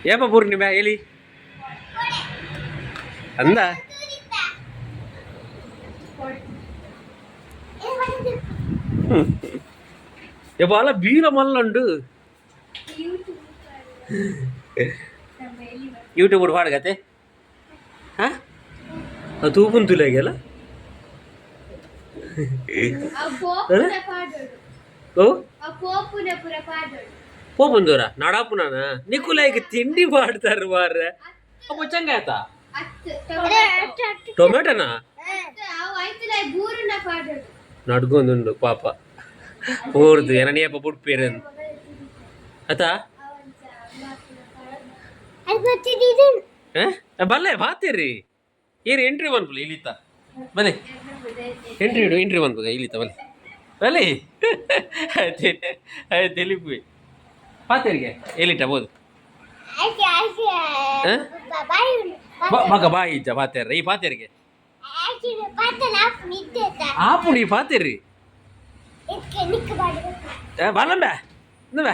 ಏಪ ಪೂರ್ಣಿಮೆ ಎಲಿ ಅಂದ ఎవాళ బీల మళ్ళండు యూట్యూబ్ పాడు కతే తూపును తులేగల పోపును దూరా నడాపునానా నీకు లైక్ తిండి పాడతారు వారు పుచ్చంగాయత టొమాటోనా నడుకుందుండు పాప ఊరుದು ಏನನೇಪ ಬುಡ್ಪೇರು ಅತ ಬಲ್ಲೆ ಬಾತೀರಿ ಏರು ಎಂಟ್ರಿ ಬಂದ್ಪುಲ್ಲ ಇಲ್ಲಿತ್ತ ಬಲೆ ಎಂಟ್ರಿ ಬಂದ್ಪುಗ ಇಲ್ಲಿತ್ತ ಬಲೆ ಬಲೆ ತಿಳಿಪಿ ಪಾತೇರಿಗೆ ಎಲ್ಲಿಟ್ಟ ಬೋದು ಮಗ ಬಾಯಿ ಇಜ್ಜ ಪಾತೇರ ಈ ಪಾತೇರಿಗೆ ಆಪು ನೀ ಪಾತೇರಿ ಬಲ್ಲಂಬ ಇಂದ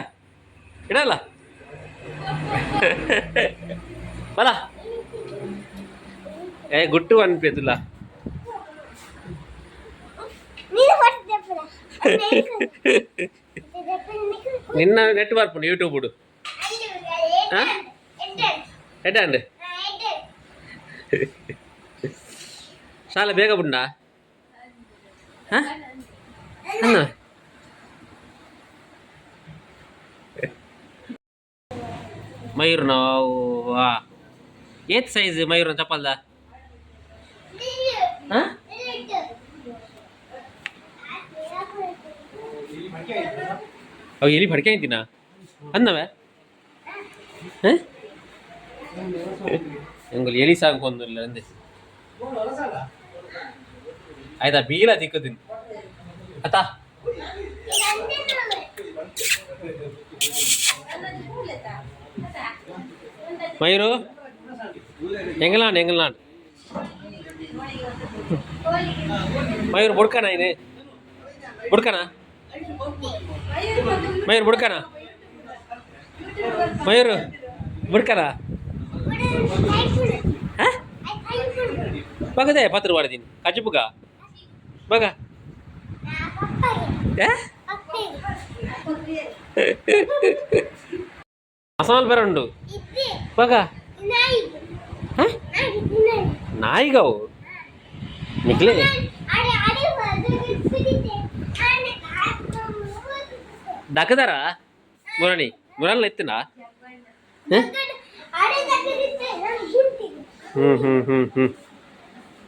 ಇಡಲ್ಲ ಬಲ ಗುಟ್ಟು ಅನ್ಪೇತಲ್ಲ ನಿನ್ನ ನೆಟ್ ಬರ್ಪುಂಡು ಯೂಟ್ಯೂಬ್ ಬಿಡು ಎಡ್ಡಂಡು ಶಾಲೆ ಬೇಗ ಬಿಡ ಮಯೂರ್ ನಾವು ಏತ್ ಸೈಜ್ ಮಯೂರ್ ಚಪ್ಪಲ್ದ ಅವು ಎಲಿ ಫಡ್ಕೆ ಅಂತೀನ ಅನ್ನವೇ ಎಂಗಲ್ ಎಲಿ ಸಾಕೊಂದಿಲ್ಲ ಅಂದೆ ಆಯ್ತಾ ಬೀಲ ದಿಕ್ಕದಿನ್ ಅತ್ತ ಮಯೂರು ಎಂಗಲಾಂಡ್ ಮಯೂರ್ ಬುಡ್ಕನ ಇದು ಬುಡ್ಕನ ಮಯೂರ್ ಬುಡ್ಕನ ಮಯೂರು ಬುಡ್ಕನ ಬಗದೆ ಪತ್ರ ಮಾಡಿದೀನಿ ಕಜ್ಜುಬುಗ ಬಗ ಮಸಾಲ ಬೇರೆ ಉಂಡು ಬಗ ನಾಯಿಗವು ನಿಕ್ಲೆ ದಕ್ಕದಾರ ಮುರಾಣಿ ಎತ್ತಿನ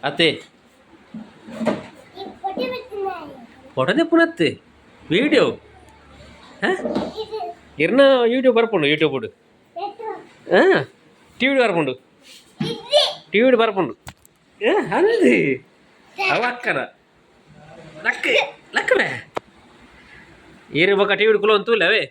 ಅತ್ತೆ ಫೋಟೋ ತೆಪ್ಪುನತ್ತೆ ವಿಡಿಯೋ ಇರ್ನ ಯೂಟ್ಯೂಬ್ ಬರ್ಪುಂಡು ಯೂಟ್ಯೂಬ್ ಟಿವಿ ಬರ್ಪುಂಡು ಟಿವಿ ಬರ್ಪುಂಡು ಅಂದಿ ಅವ ಅಕ್ಕನ ಲಕ್ಕನೆ ಏರಿ ಬೊಕ್ಕ ಟಿವಿ ಕುಲ ಅಂತೂ ಇಲ್ಲವೇ